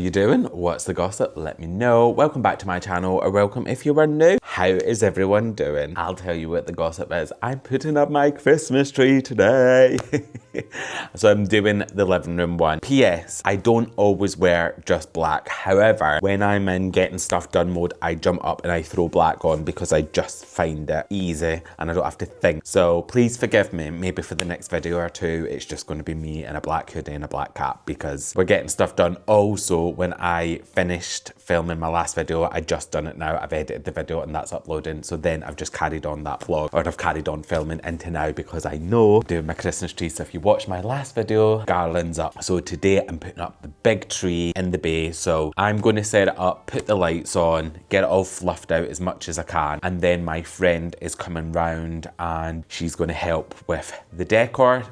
you doing? What's the gossip? Let me know. Welcome back to my channel, or welcome if you are new. How is everyone doing? I'll tell you what the gossip is. I'm putting up my Christmas tree today. So I'm doing the living room one. P.S. I don't always wear just black. However, when I'm in getting stuff done mode, I jump up and I throw black on because I just find it easy and I don't have to think. So please forgive me. Maybe for the next video or two, it's just going to be me in a black hoodie and a black cap because we're getting stuff done. Also, when I finished filming my last video, I just done it now. I've edited the video and that's uploading. So then I've just carried on that vlog, or I've carried on filming into now because I know I'm doing my Christmas tree. So if you watched my last video, garland's up. So today I'm putting up the big tree in the bay. So I'm going to set it up, put the lights on, get it all fluffed out as much as I can. And then my friend is coming round and she's going to help with the decor.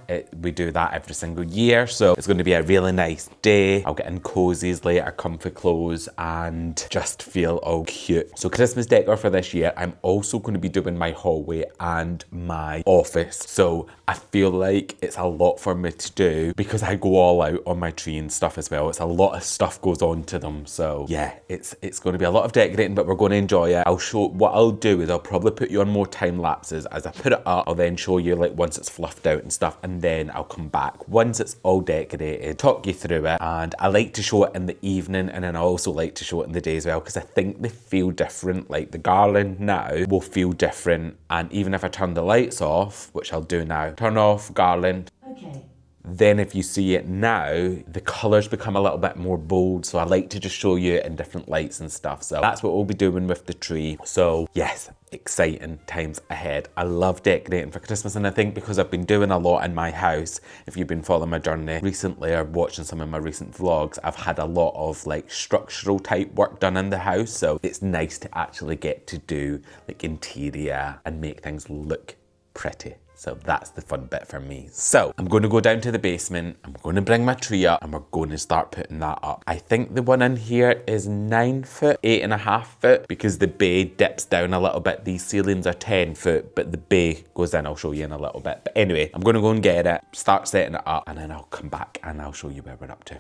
We do that every single year. So it's going to be a really nice day. I'll get in cozies later, comfy clothes, and just feel all cute. So Christmas decor for this year, I'm also going to be doing my hallway and my office. So I feel like it's a lot for me to do because I go all out on my tree and stuff as well. It's a lot of stuff goes on to them. So yeah, it's going to be a lot of decorating, but we're going to enjoy it. What I'll do is I'll probably put you on more time lapses as I put it up. I'll then show you like once it's fluffed out and stuff, and then I'll come back once it's all decorated, talk you through it. And I like to show it in the evening, and then I also like to show it in the day as well because I think they feel different. Like the garland now will feel different, and even if I turn the lights off, which I'll do now, turn off garland. Okay. Then if you see it now, the colours become a little bit more bold. So I like to just show you it in different lights and stuff. So that's what we'll be doing with the tree. So yes, exciting times ahead. I love decorating for Christmas, and I think because I've been doing a lot in my house, if you've been following my journey recently or watching some of my recent vlogs, I've had a lot of like structural type work done in the house. So it's nice to actually get to do like interior and make things look pretty. So that's the fun bit for me. So I'm going to go down to the basement. I'm going to bring my tree up and we're going to start putting that up. I think the one in here is 9 foot, 8.5 foot, because the bay dips down a little bit. These ceilings are 10 foot, but the bay goes in. I'll show you in a little bit. But anyway, I'm going to go and get it, start setting it up, and then I'll come back and I'll show you where we're up to.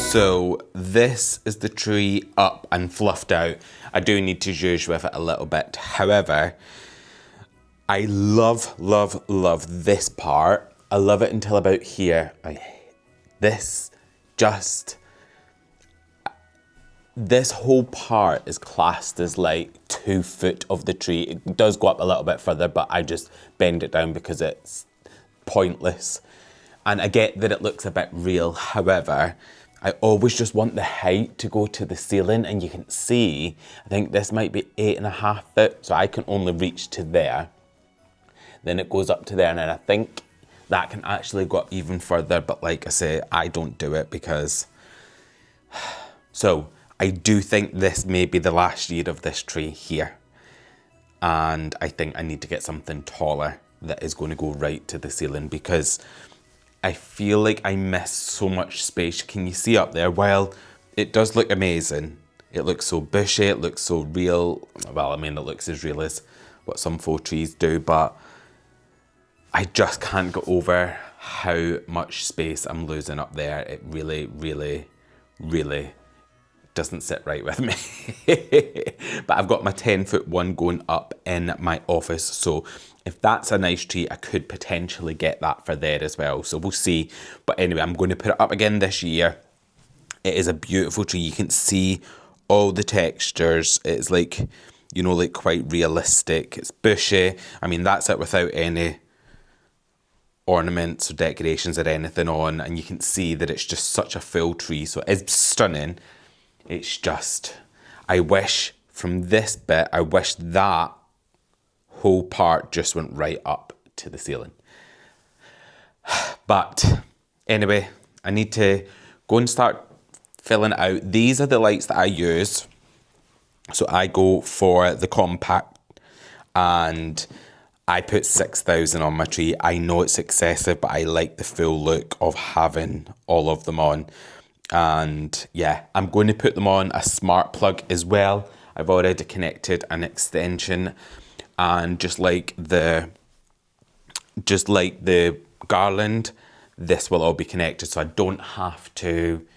So this is the tree up and fluffed out. I do need to zhuzh with it a little bit. However, I love this part. I love it until about here. This whole part is classed as like 2 foot of the tree. It does go up a little bit further, but I just bend it down because it's pointless. And I get that it looks a bit real. However, I always just want the height to go to the ceiling, and you can see, I think this might be 8.5 foot, so I can only reach to there. Then it goes up to there, and then I think that can actually go up even further, but like I say, I don't do it because... So, I do think this may be the last year of this tree here. And I think I need to get something taller that is going to go right to the ceiling because I feel like I miss so much space. Can you see up there? Well, it does look amazing. It looks so bushy, it looks so real. Well, I mean, it looks as real as what some faux trees do, but I just can't get over how much space I'm losing up there. It really doesn't sit right with me. But I've got my 10-foot one going up in my office, so if that's a nice tree, I could potentially get that for there as well. So we'll see. But anyway, I'm going to put it up again this year. It is a beautiful tree. You can see all the textures. It's like, you know, like quite realistic. It's bushy. I mean, that's it without any ornaments or decorations or anything on. And you can see that it's just such a full tree. So it's stunning. It's just, I wish from this bit, I wish that whole part just went right up to the ceiling. But anyway, I need to go and start filling it out. These are the lights that I use. So I go for the compact and I put 6,000 on my tree. I know it's excessive, but I like the full look of having all of them on. And yeah, I'm going to put them on a smart plug as well. I've already connected an extension, and just like the garland, this will all be connected, so I don't have to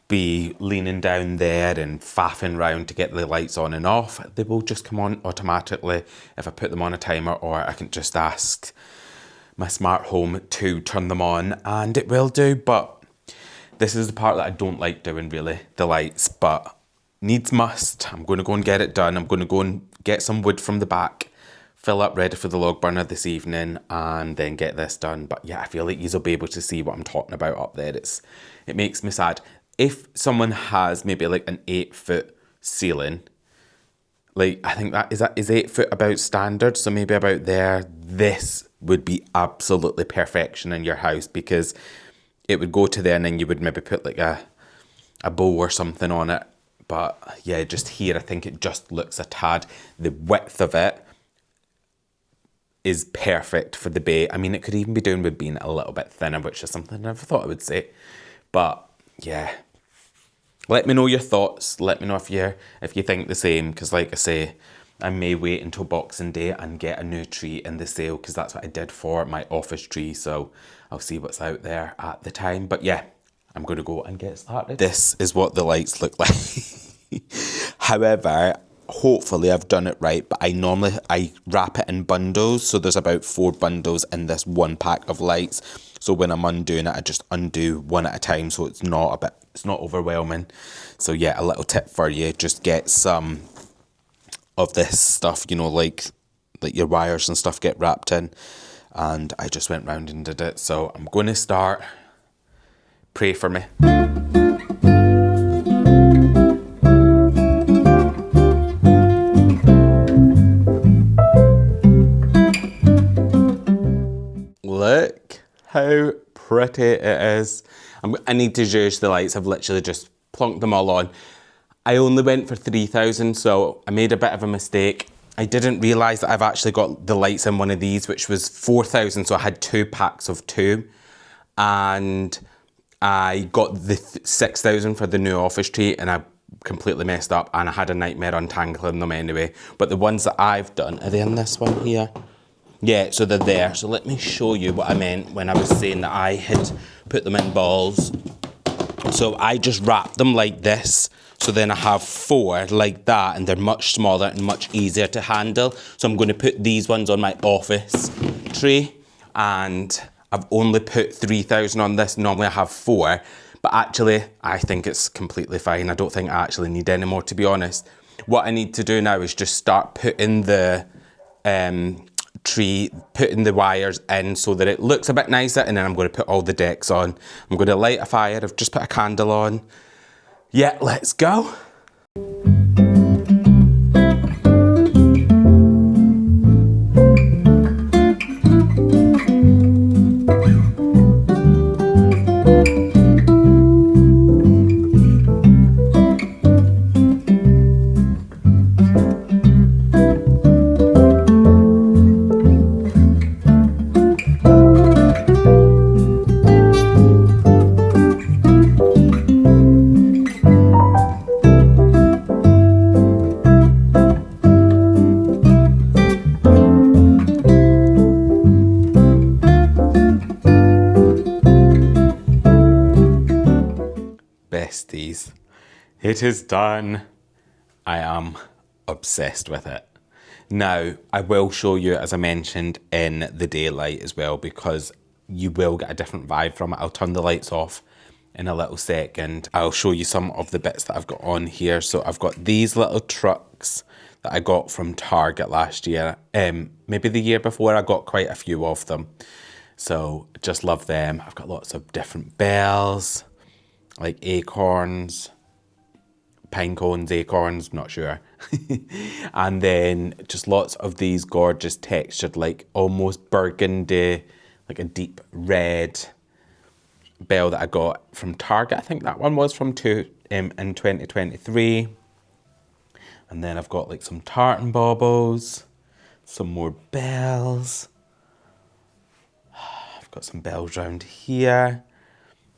be leaning down there and faffing around to get the lights on and off. They will just come on automatically if I put them on a timer, or I can just ask my smart home to turn them on and it will do. But this is the part that I don't like doing, really, the lights, but needs must. I'm going to go and get it done. I'm going to go and get some wood from the back, fill up ready for the log burner this evening, and then get this done. But yeah, I feel like you'll be able to see what I'm talking about up there. It makes me sad. If someone has maybe like an 8-foot ceiling, like I think is 8 foot about standard, so maybe about there, this would be absolutely perfection in your house, because it would go to there and then you would maybe put like a bow or something on it. But yeah, just here I think it just looks a tad. The width of it is perfect for the bay. I mean, it could even be doing with being a little bit thinner, which is something I never thought I would say. But yeah, let me know your thoughts. Let me know if you think the same, because like I say, I may wait until Boxing Day and get a new tree in the sale, because that's what I did for my office tree. So I'll see what's out there at the time. But yeah, I'm going to go and get started. This is what the lights look like. However, hopefully I've done it right, but I wrap it in bundles. So there's about 4 bundles in this one pack of lights. So when I'm undoing it, I just undo one at a time, so it's not overwhelming. So yeah, a little tip for you, just get some of this stuff, you know, like your wires and stuff get wrapped in. And I just went round and did it. So I'm going to start. Pray for me. Look how pretty it is. I need to judge the lights. I've literally just plonked them all on. I only went for 3,000, so I made a bit of a mistake. I didn't realise that I've actually got the lights in one of these, which was 4,000, so I had 2 packs of 2. And I got the 6,000 for the new office tree, and I completely messed up, and I had a nightmare untangling them anyway. But the ones that I've done, are they in this one here? Yeah, so they're there. So let me show you what I meant when I was saying that I had put them in balls. So I just wrap them like this. So then I have 4 like that, and they're much smaller and much easier to handle. So I'm going to put these ones on my office tray, and I've only put 3,000 on this. Normally I have 4, but actually I think it's completely fine. I don't think I actually need any more, to be honest. What I need to do now is just start putting the tree, putting the wires in so that it looks a bit nicer, and then I'm going to put all the decks on. I'm going to light a fire. I've just put a candle on. Yeah, let's go. Besties, it is done. I am obsessed with it. Now, I will show you, as I mentioned, in the daylight as well, because you will get a different vibe from it. I'll turn the lights off in a little second. I'll show you some of the bits that I've got on here. So I've got these little trucks that I got from Target last year. Maybe the year before, I got quite a few of them. So just love them. I've got lots of different bells, like acorns, pine cones, acorns, not sure. And then just lots of these gorgeous textured, like almost burgundy, like a deep red bell that I got from Target. I think that one was from in 2023. And then I've got like some tartan baubles, some more bells. I've got some bells around here.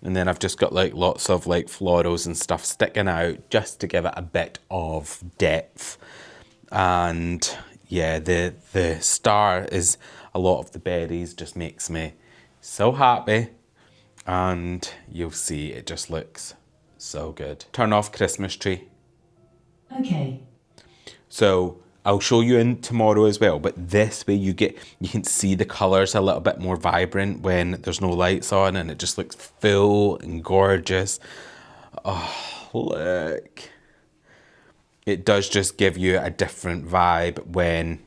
And then I've just got like lots of like florals and stuff sticking out just to give it a bit of depth. And yeah, the star is a lot of the berries, just makes me so happy. And you'll see it just looks so good. Turn off Christmas tree. Okay. So I'll show you in tomorrow as well, but this way you can see the colours a little bit more vibrant when there's no lights on, and it just looks full and gorgeous. Oh, look. It does just give you a different vibe when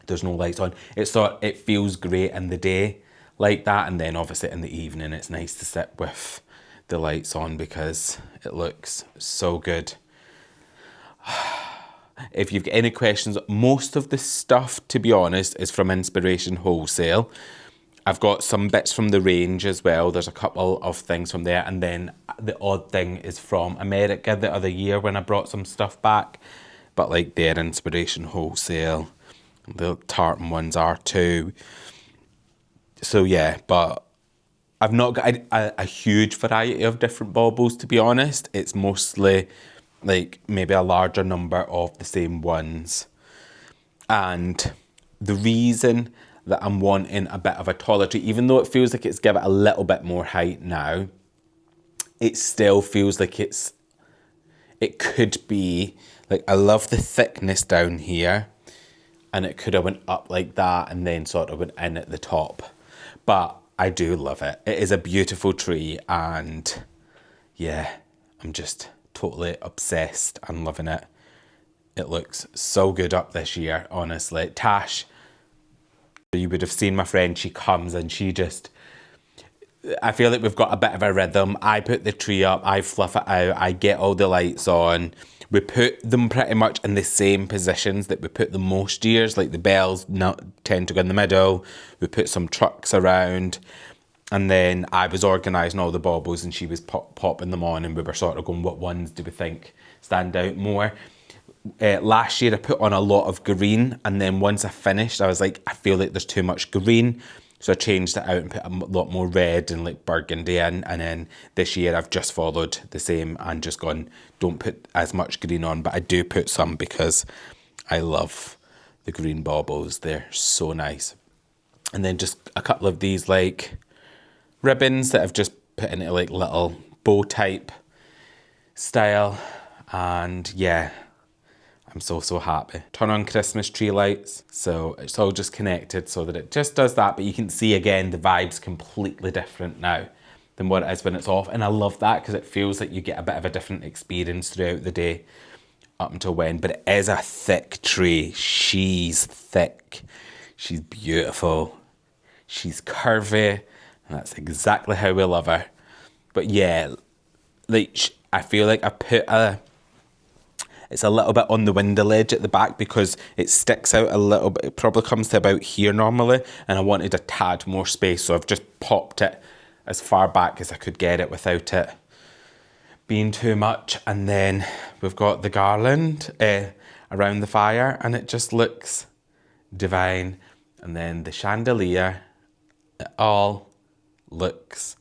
there's no lights on. It feels great in the day like that, and then obviously in the evening it's nice to sit with the lights on because it looks so good. If you've got any questions, most of the stuff, to be honest, is from Inspiration Wholesale. I've got some bits from the range as well. There's a couple of things from there. And then the odd thing is from America the other year when I brought some stuff back. But like their Inspiration Wholesale. The tartan ones are too. So yeah, but I've not got a huge variety of different baubles, to be honest. It's mostly like maybe a larger number of the same ones. And the reason that I'm wanting a bit of a taller tree, even though it feels like it's given a little bit more height now, it still feels like it could be, like, I love the thickness down here, and it could have went up like that and then sort of went in at the top. But I do love it. It is a beautiful tree, and yeah, I'm just totally obsessed and loving it. It looks so good up this year, honestly. Tash, you would have seen my friend, she comes and she just, I feel like we've got a bit of a rhythm. I put the tree up, I fluff it out, I get all the lights on. We put them pretty much in the same positions that we put them most years, like the bells tend to go in the middle. We put some trucks around. And then I was organising all the baubles and she was popping them on, and we were sort of going, what ones do we think stand out more? Last year I put on a lot of green, and then once I finished I was like, I feel like there's too much green. So I changed it out and put a lot more red and like burgundy in. And then this year I've just followed the same and just gone, don't put as much green on, but I do put some because I love the green baubles. They're so nice. And then just a couple of these like ribbons that I've just put into like little bow type style. And yeah, I'm so happy. Turn on Christmas tree lights. So it's all just connected so that it just does that. But you can see again, the vibe's completely different now than what it is when it's off. And I love that because it feels like you get a bit of a different experience throughout the day up until when. But it is a thick tree. She's thick. She's beautiful. She's curvy. And that's exactly how we love her. But yeah, like I feel like I put it's a little bit on the window ledge at the back because it sticks out a little bit. It probably comes to about here normally, and I wanted a tad more space, so I've just popped it as far back as I could get it without it being too much. And then we've got the garland around the fire, and it just looks divine. And then the chandelier, it all looks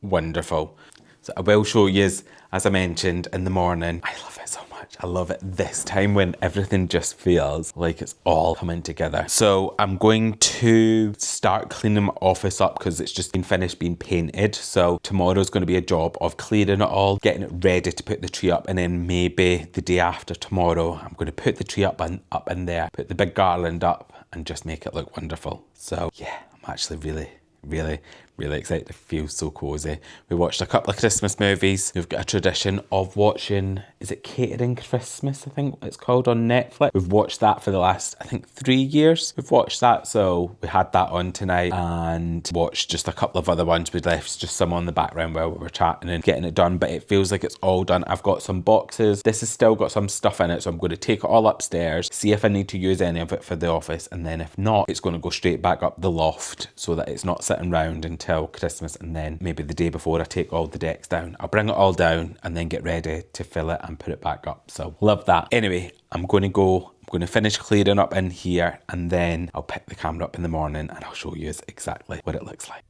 wonderful. So I will show you, as I mentioned, in the morning. I love it so much. I love it this time when everything just feels like it's all coming together. So I'm going to start cleaning my office up because it's just been finished being painted. So tomorrow's going to be a job of clearing it all, getting it ready to put the tree up, and then maybe the day after tomorrow, I'm going to put the tree up in there, put the big garland up, and just make it look wonderful. So yeah, I'm actually really really excited. It feels so cozy. We watched a couple of Christmas movies. We've got a tradition of watching, is it Catering Christmas, I think it's called, on Netflix. We've watched that for the last, I think, 3 years. We've watched that, so we had that on tonight and watched just a couple of other ones. We left just some on the background while we were chatting and getting it done, but it feels like it's all done. I've got some boxes. This has still got some stuff in it, so I'm going to take it all upstairs, see if I need to use any of it for the office, and then if not, it's going to go straight back up the loft so that it's not sitting round until Christmas, and then maybe the day before I take all the decks down. I'll bring it all down and then get ready to fill it and put it back up. So love that. Anyway, I'm going to finish clearing up in here, and then I'll pick the camera up in the morning and I'll show you exactly what it looks like.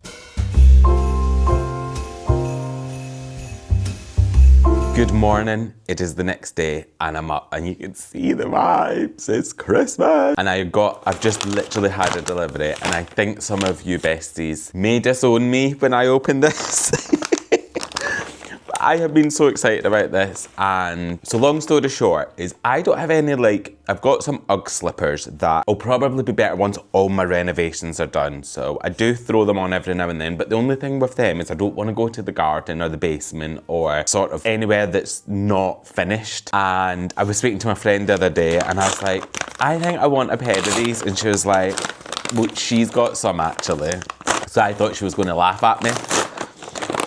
Good morning. It is the next day and I'm up and you can see the vibes. It's Christmas. And I've just literally had a delivery, and I think some of you besties may disown me when I open this. I have been so excited about this, and so long story short is I don't have any, I've got some Ugg slippers that will probably be better once all my renovations are done. So I do throw them on every now and then, but the only thing with them is I don't want to go to the garden or the basement or sort of anywhere that's not finished. And I was speaking to my friend the other day and I was like, I think I want a pair of these. And she was like, well, she's got some actually. So I thought she was going to laugh at me.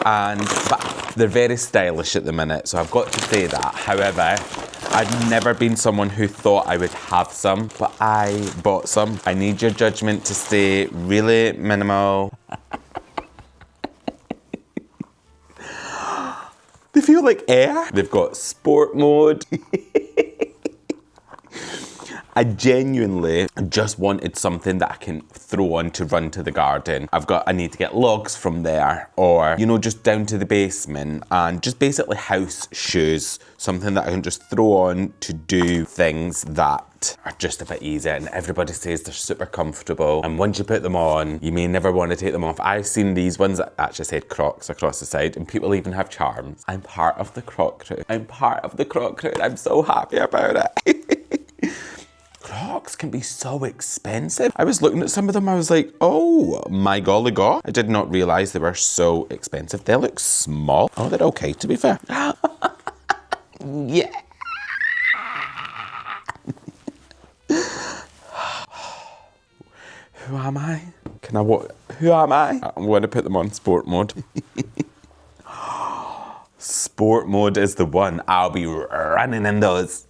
But they're very stylish at the minute, so I've got to say that. However, I've never been someone who thought I would have some, but I bought some. I need your judgment to stay really minimal. They feel like air. They've got sport mode. I genuinely just wanted something that I can throw on to run to the garden. I need to get logs from there, or, you know, just down to the basement, and just basically house shoes. Something that I can just throw on to do things that are just a bit easier, and everybody says they're super comfortable, and once you put them on, you may never want to take them off. I've seen these ones that actually said Crocs across the side, and people even have charms. I'm part of the Croc crew. I'm so happy about it. Crocs can be so expensive. I was looking at some of them, I was like, oh my golly god. I did not realise they were so expensive. They look small. Oh, they're okay, to be fair. Yeah. Who am I? Who am I? I'm going to put them on sport mode. Sport mode is the one. I'll be running in those.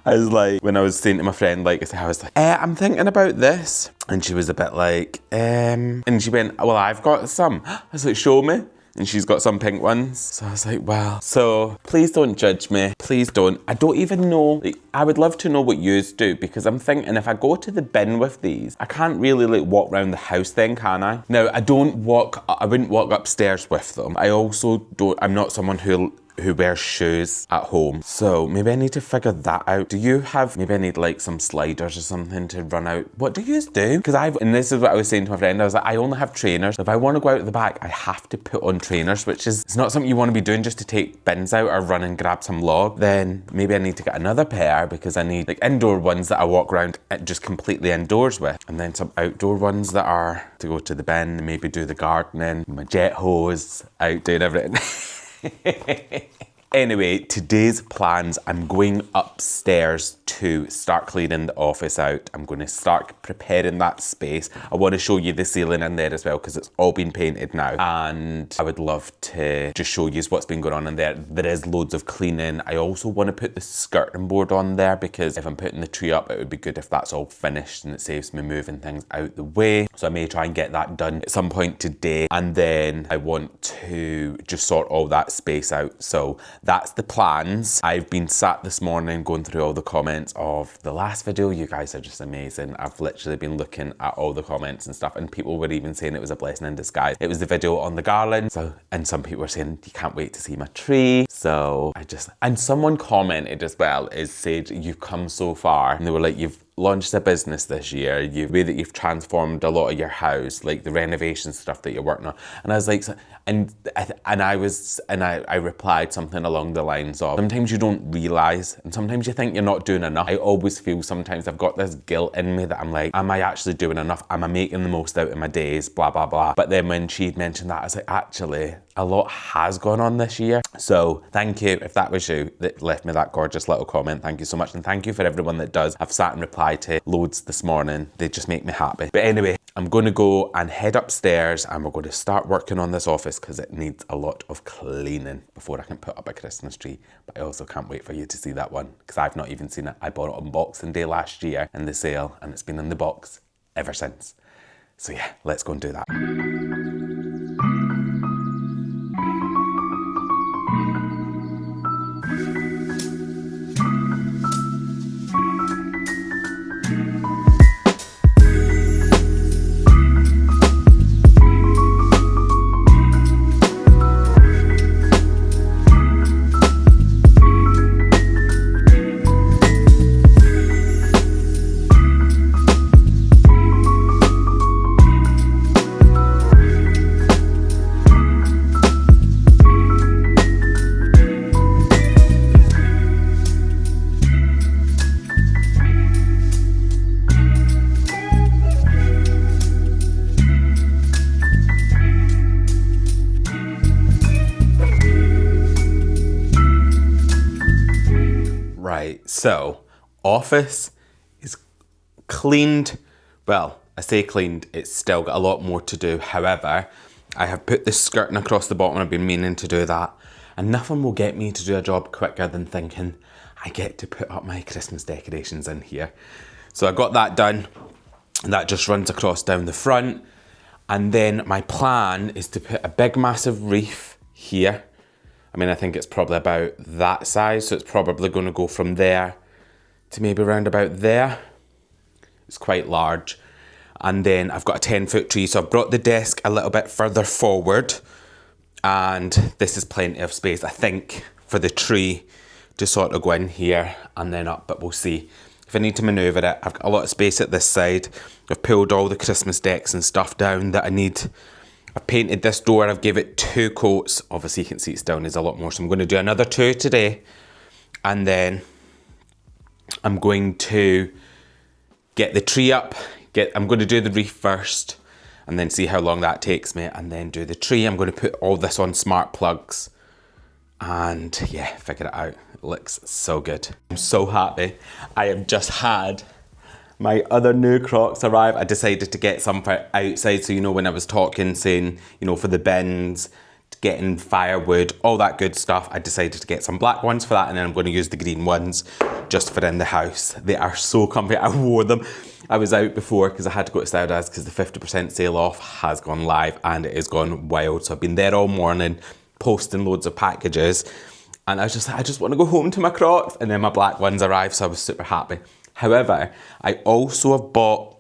I was like, when I was saying to my friend, I was like, I'm thinking about this. And she was a bit like, and she went, well, I've got some. I was like, show me. And she's got some pink ones. So I was like, well, so please don't judge me. Please don't. I don't even know. I would love to know what yous do, because I'm thinking if I go to the bin with these, I can't really walk around the house then, can I? Now, I wouldn't walk upstairs with them. I'm not someone who wears shoes at home. So maybe I need to figure that out. Maybe I need some sliders or something to run out. What do you do? And this is what I was saying to my friend, I was like, I only have trainers. If I want to go out the back, I have to put on trainers, which is, it's not something you want to be doing just to take bins out or run and grab some log. Then maybe I need to get another pair, because I need indoor ones that I walk around just completely indoors with. And then some outdoor ones that are to go to the bin, maybe do the gardening, my jet hose, out doing everything. Anyway, today's plans, I'm going upstairs to start cleaning the office out. I'm going to start preparing that space. I want to show you the ceiling in there as well, because it's all been painted now. And I would love to just show you what's been going on in there. There is loads of cleaning. I also want to put the skirting board on there, because if I'm putting the tree up, it would be good if that's all finished, and it saves me moving things out the way. So I may try and get that done at some point today. And then I want to just sort all that space out. So that's the plans. I've been sat this morning going through all the comments of the last video. You guys are just amazing. I've literally been looking at all the comments and stuff, and people were even saying it was a blessing in disguise. It was the video on the garland. And some people were saying, you can't wait to see my tree. And someone commented as well, said, you've come so far. And they were like, launched a business this year, the way that you've transformed a lot of your house, like the renovation stuff that you're working on. And I was like, I replied something along the lines of, sometimes you don't realise, and sometimes you think you're not doing enough. I always feel sometimes I've got this guilt in me that I'm like, am I actually doing enough? Am I making the most out of my days? Blah, blah, blah. But then when she'd mentioned that, I was like, actually, a lot has gone on this year. So thank you, if that was you that left me that gorgeous little comment, thank you so much. And thank you for everyone that does. I've sat and replied to loads this morning. They just make me happy. But anyway, I'm gonna go and head upstairs and we're gonna start working on this office because it needs a lot of cleaning before I can put up a Christmas tree. But I also can't wait for you to see that one because I've not even seen it. I bought it on Boxing Day last year in the sale and it's been in the box ever since. So yeah, let's go and do that. Right, so office is cleaned. Well, I say cleaned, it's still got a lot more to do. However, I have put the skirting across the bottom. I've been meaning to do that. And nothing will get me to do a job quicker than thinking I get to put up my Christmas decorations in here. So I got that done. And that just runs across down the front. And then my plan is to put a big massive wreath here. I mean, I think it's probably about that size, so it's probably going to go from there to maybe around about there. It's quite large. And then I've got a 10-foot tree, so I've brought the desk a little bit further forward. And this is plenty of space, I think, for the tree to sort of go in here and then up, but we'll see. If I need to manoeuvre it, I've got a lot of space at this side. I've pulled all the Christmas decks and stuff down that I need. I've painted this door, I've gave it 2 coats. Obviously you can see it's down, there's a lot more. So I'm going to do another 2 today. And then I'm going to get the tree up. I'm going to do the wreath first and then see how long that takes me and then do the tree. I'm going to put all this on smart plugs and yeah, figure it out. It looks so good. I'm so happy. I have just had my other new Crocs arrive. I decided to get some for outside. So, you know, when I was talking, saying, you know, for the bins, getting firewood, all that good stuff, I decided to get some black ones for that. And then I'm going to use the green ones just for in the house. They are so comfy. I wore them. I was out before because I had to go to Stardust because the 50% sale off has gone live and it has gone wild. So I've been there all morning posting loads of packages. And I was just like, I just want to go home to my Crocs. And then my black ones arrived, so I was super happy. However, I also have bought,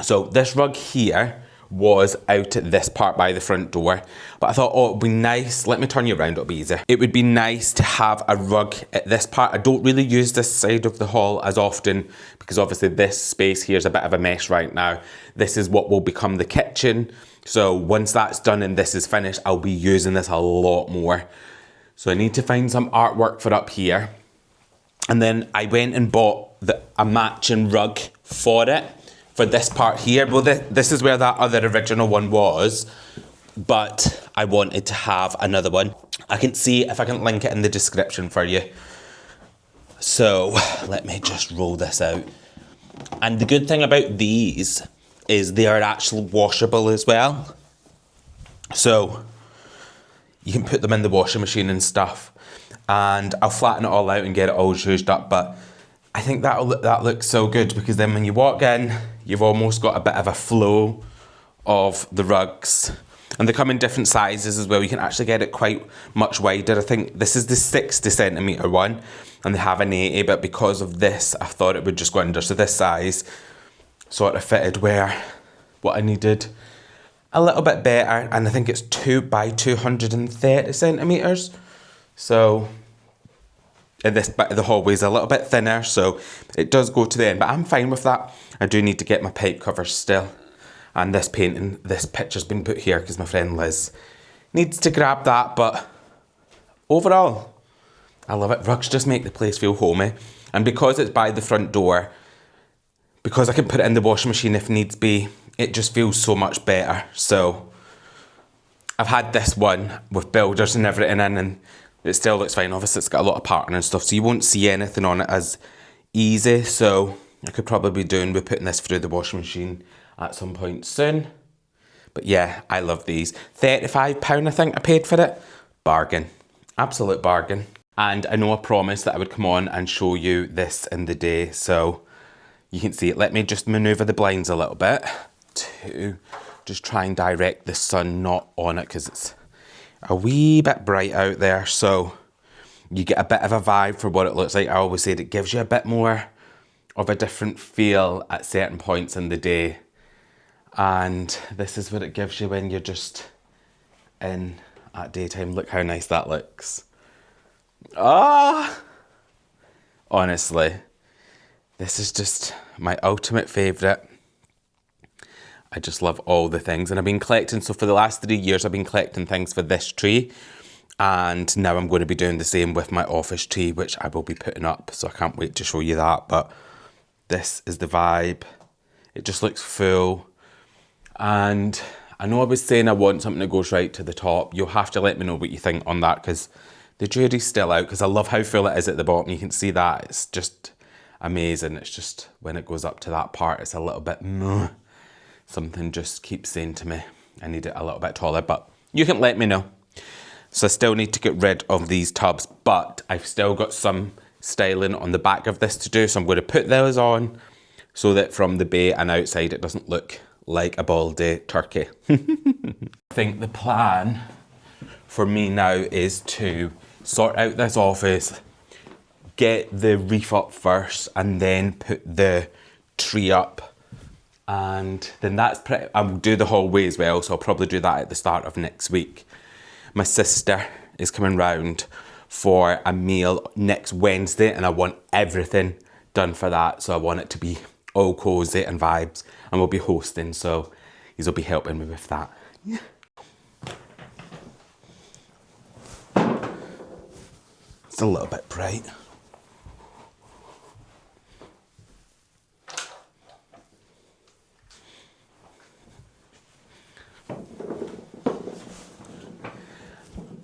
so this rug here was out at this part by the front door, but I thought, oh, it'd be nice, let me turn you around, it'll be easier. It would be nice to have a rug at this part. I don't really use this side of the hall as often because obviously this space here is a bit of a mess right now. This is what will become the kitchen. So once that's done and this is finished, I'll be using this a lot more. So I need to find some artwork for up here. And then I went and bought a matching rug for it, for this part here. Well, this is where that other original one was, but I wanted to have another one. I can see if I can link it in the description for you. So let me just roll this out. And the good thing about these is they are actually washable as well. So you can put them in the washing machine and stuff. And I'll flatten it all out and get it all zhuzhed up, but I think that looks so good because then when you walk in, you've almost got a bit of a flow of the rugs. And they come in different sizes as well. You can actually get it quite much wider. I think this is the 60 centimetre one and they have an 80, but because of this, I thought it would just go under. So this size sort of fitted where what I needed a little bit better. And I think it's 2 by 230 centimetres. So And this bit of the hallway is a little bit thinner, so it does go to the end, but I'm fine with that. I do need to get my pipe covers still. And this painting, this picture's been put here because my friend Liz needs to grab that, but overall, I love it. Rugs just make the place feel homey. And because it's by the front door, because I can put it in the washing machine if needs be, it just feels so much better. So I've had this one with builders and everything in, and it still looks fine. Obviously, it's got a lot of pattern and stuff, so you won't see anything on it as easy. So I could probably be doing with putting this through the washing machine at some point soon. But yeah, I love these. £35 I think I paid for it. Bargain. Absolute bargain. And I know I promised that I would come on and show you this in the day, so you can see it. Let me just manoeuvre the blinds a little bit to just try and direct the sun not on it, because it's a wee bit bright out there, so you get a bit of a vibe for what it looks like. I always say it gives you a bit more of a different feel at certain points in the day, and this is what it gives you when you're just in at daytime. Look how nice that looks. Honestly, this is just my ultimate favourite. I just love all the things, and I've been collecting, so for the last 3 years I've been collecting things for this tree, and now I'm going to be doing the same with my office tree, which I will be putting up, so I can't wait to show you that. But this is the vibe. It just looks full, and I know I was saying I want something that goes right to the top. You'll have to let me know what you think on that, because the jury's still out, because I love how full it is at the bottom. You can see that. It's just amazing. It's just when it goes up to that part, it's a little bit something just keeps saying to me I need it a little bit taller, but you can let me know. So I still need to get rid of these tubs, but I've still got some styling on the back of this to do, so I'm going to put those on so that from the bay and outside it doesn't look like a baldy turkey. I think the plan for me now is to sort out this office, get the reef up first, and then put the tree up. And then that's pretty, I'll do the hallway as well, so I'll probably do that at the start of next week. My sister is coming round for a meal next Wednesday, and I want everything done for that. So I want it to be all cosy and vibes, and we'll be hosting, so he'll be helping me with that. Yeah. It's a little bit bright.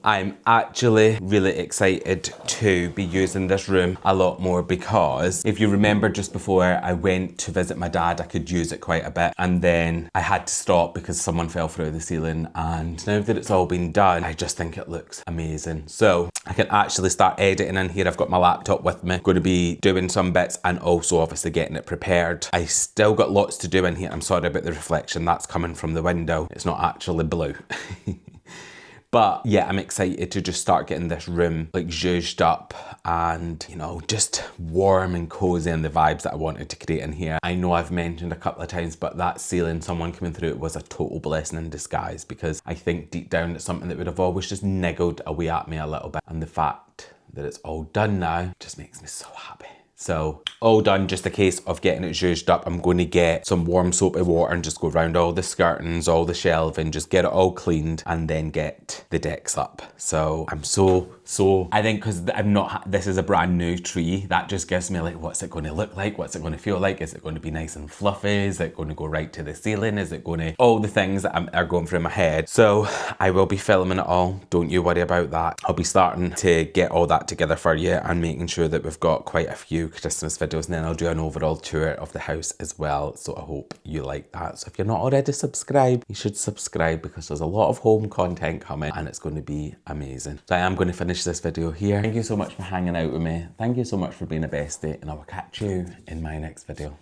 I'm actually really excited to be using this room a lot more, because if you remember just before I went to visit my dad, I could use it quite a bit, and then I had to stop because someone fell through the ceiling, and now that it's all been done, I just think it looks amazing. So I can actually start editing in here. I've got my laptop with me, going to be doing some bits and also obviously getting it prepared. I still got lots to do in here. I'm sorry about the reflection, that's coming from the window. It's not actually blue. But yeah, I'm excited to just start getting this room like zhuzhed up and, you know, just warm and cozy, and the vibes that I wanted to create in here. I know I've mentioned a couple of times, but that ceiling, someone coming through it, was a total blessing in disguise, because I think deep down it's something that would have always just niggled away at me a little bit. And the fact that it's all done now just makes me so happy. So all done, just a case of getting it zhuzhed up. I'm going to get some warm soapy water and just go around all the skirtings, all the shelving, just get it all cleaned, and then get the decks up. So I'm I think because this is a brand new tree, that just gives me like, what's it going to look like? What's it going to feel like? Is it going to be nice and fluffy? Is it going to go right to the ceiling? Is it going to, all the things that are going through my head. So I will be filming it all. Don't you worry about that. I'll be starting to get all that together for you and making sure that we've got quite a few Christmas videos, and then I'll do an overall tour of the house as well. So I hope you like that. So if you're not already subscribed, you should subscribe, because there's a lot of home content coming and it's going to be amazing. So I am going to finish this video here. Thank you so much for hanging out with me. Thank you so much for being a bestie, and I will catch you in my next video.